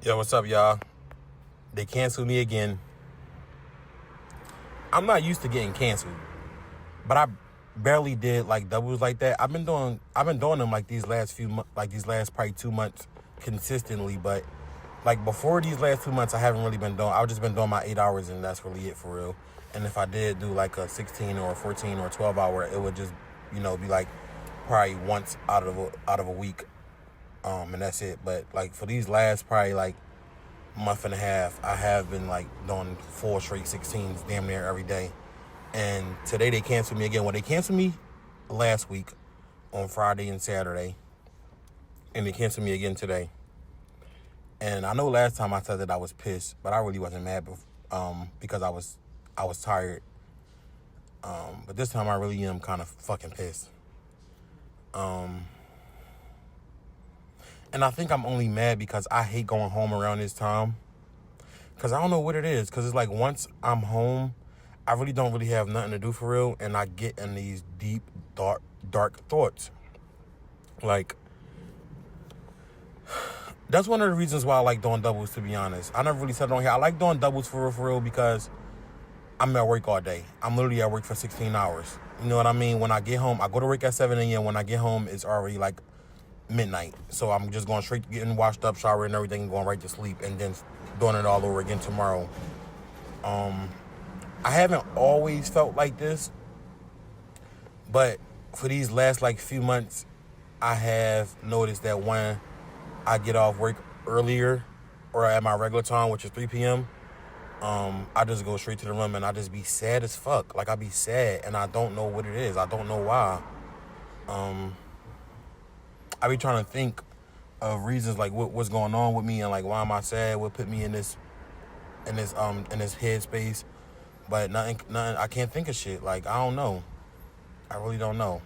Yo, what's up, y'all? They canceled me again. I'm not used to getting canceled, but I barely did like doubles like that. I've been doing them like these last these last probably 2 months consistently. But like before these last 2 months, I haven't really been doing. I've just been doing my 8 hours, and that's really it for real. And if I did do like a 16 or a 14 or a 12 hour, it would just be like probably once out of a week, and that's it. But like for these last probably like month and a half, I have been like doing 4 straight 16s damn near every day. And today they canceled me again. Well, they canceled me last week on Friday and Saturday, and they canceled me again today. And I know last time I said that I was pissed, but I really wasn't mad because I was tired. But this time I really am kind of fucking pissed. And I think I'm only mad because I hate going home around this time. Because I don't know what it is. Because it's like once I'm home, I really don't really have nothing to do for real. And I get in these deep, dark thoughts. Like, that's one of the reasons why I like doing doubles, to be honest. I never really said it on here. I like doing doubles for real because I'm at work all day. I'm literally at work for 16 hours. You know what I mean? When I get home, I go to work at 7 a.m. When I get home, it's already like midnight. So I'm just going straight to getting washed up, shower and everything, and going right to sleep, and then doing it all over again tomorrow. I haven't always felt like this, but for these last like few months, I have noticed that when I get off work earlier or at my regular time, which is 3 p.m., I just go straight to the room and I just be sad as fuck. Like I be sad and I don't know what it is. I don't know why. I be trying to think of reasons like what's going on with me and like why am I sad? What put me in this headspace? But nothing. I can't think of shit. Like I don't know. I really don't know.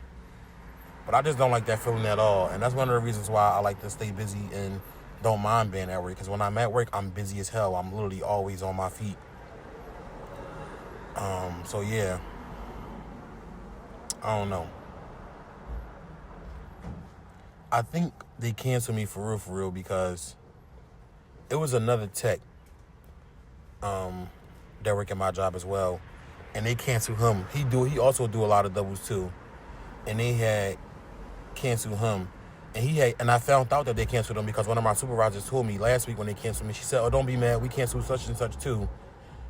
But I just don't like that feeling at all. And that's one of the reasons why I like to stay busy and don't mind being at work. Because when I'm at work, I'm busy as hell. I'm literally always on my feet. So yeah, I don't know. I think they canceled me for real because it was another tech that work at my job as well, and they canceled him. He also do a lot of doubles too, and they had canceled him, and I found out that they canceled him because one of my supervisors told me last week when they canceled me. She said, "Oh, don't be mad. We canceled such and such too."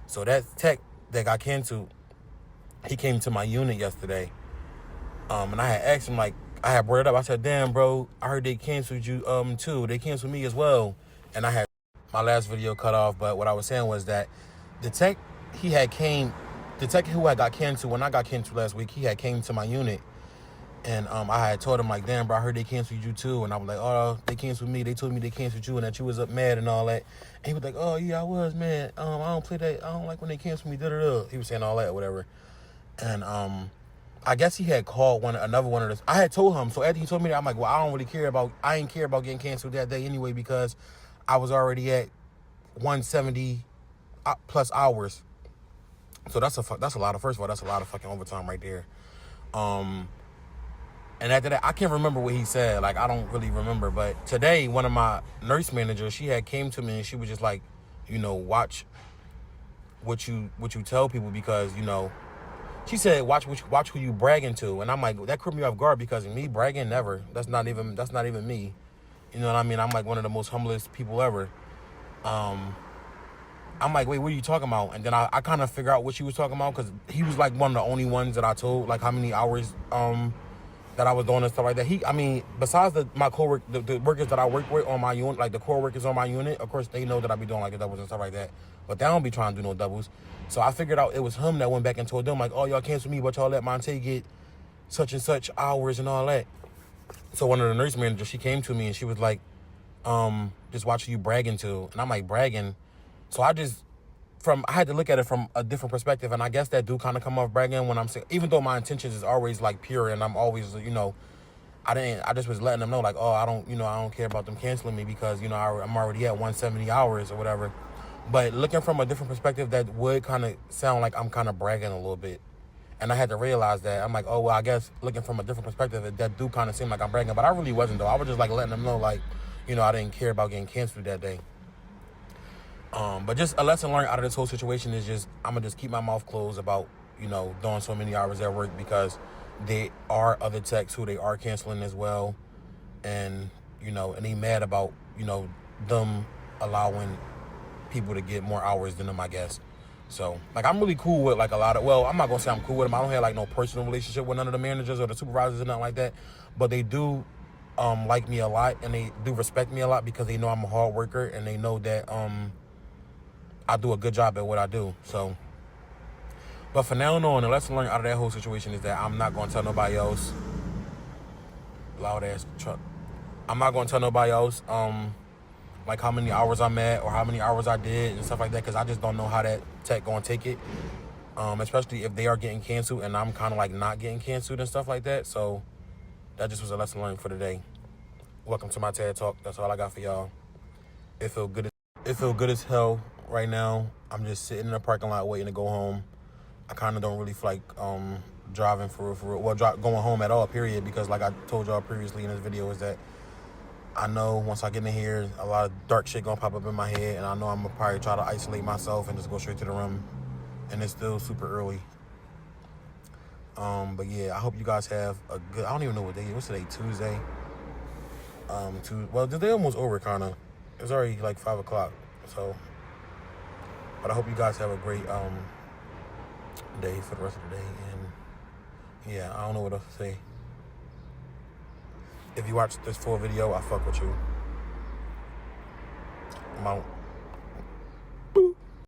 So that tech that got canceled, he came to my unit yesterday, and I had asked him like. I had brought it up. I said, "Damn, bro, I heard they canceled you too. They canceled me as well." And I had my last video cut off, but what I was saying was that the tech the tech who had got canceled when I got canceled last week, he had came to my unit, and I had told him like, "Damn, bro, I heard they canceled you too." And I was like, "Oh, they canceled me. They told me they canceled you and that you was up mad and all that." And he was like, "Oh yeah, I was mad. I don't play that. I don't like when they cancel me." He was saying all that, whatever, and I guess he had called another one of those. I had told him, so after he told me that, I'm like, well, I ain't care about getting canceled that day anyway because I was already at 170 plus hours. So that's a lot of, first of all, that's a lot of fucking overtime right there. And after that, I can't remember what he said. Like, I don't really remember. But today, one of my nurse managers, she had came to me and she was just like, watch what you tell people because, she said, watch who you bragging to. And I'm like, that caught me off guard because me bragging, never. That's not even me. You know what I mean? I'm like one of the most humblest people ever. I'm like, wait, what are you talking about? And then I kind of figure out what she was talking about because he was like one of the only ones that I told, like how many hours that I was doing and stuff like that. Besides my the workers that I work with on my unit, like the core workers on my unit, of course they know that I be doing like the doubles and stuff like that. But they don't be trying to do no doubles. So I figured out it was him that went back and told them like, "Oh, y'all canceled me, but y'all let Monte get such and such hours and all that." So one of the nurse managers, she came to me and she was like, "Just watch who you bragging to." And I'm like, bragging. So I had to look at it from a different perspective, and I guess that do kind of come off bragging when I'm saying, even though my intentions is always like pure, and I'm always, I just was letting them know like, oh, I don't care about them canceling me because, I'm already at 170 hours or whatever. But looking from a different perspective, that would kind of sound like I'm kind of bragging a little bit. And I had to realize that. I'm like, oh, well, I guess looking from a different perspective, that do kind of seem like I'm bragging. But I really wasn't, though. I was just like letting them know, like, I didn't care about getting canceled that day. But just a lesson learned out of this whole situation is just I'm gonna just keep my mouth closed about doing so many hours at work, because there are other techs who they are canceling as well, and and they mad about them allowing people to get more hours than them, I guess. So like I'm really cool with like a lot of, well, I'm not gonna say I'm cool with them. I don't have like no personal relationship with none of the managers or the supervisors or nothing like that, but they do like me a lot, and they do respect me a lot because they know I'm a hard worker, and they know that I do a good job at what I do. So, but for now on, the lesson learned out of that whole situation is that I'm not going to tell nobody else. Loud ass truck. I'm not going to tell nobody else like how many hours I'm at or how many hours I did and stuff like that, because I just don't know how that tech going to take it. Especially if they are getting canceled and I'm kind of like not getting canceled and stuff like that. So that just was a lesson learned for today. Welcome to my TED Talk. That's all I got for y'all. It feel good. It feel good as hell right now. I'm just sitting in the parking lot waiting to go home. I kind of don't really feel like driving for real. Well, going home at all, period. Because like I told y'all previously in this video, is that I know once I get in here, a lot of dark shit gonna pop up in my head, and I know I'm gonna probably try to isolate myself and just go straight to the room. And it's still super early. But yeah, I hope you guys have a good. I don't even know what day. What's today? Tuesday. Well, the day almost over, kind of. It's already like 5 o'clock. So, but I hope you guys have a great day for the rest of the day. And yeah, I don't know what else to say. If you watch this full video, I fuck with you. I'm out.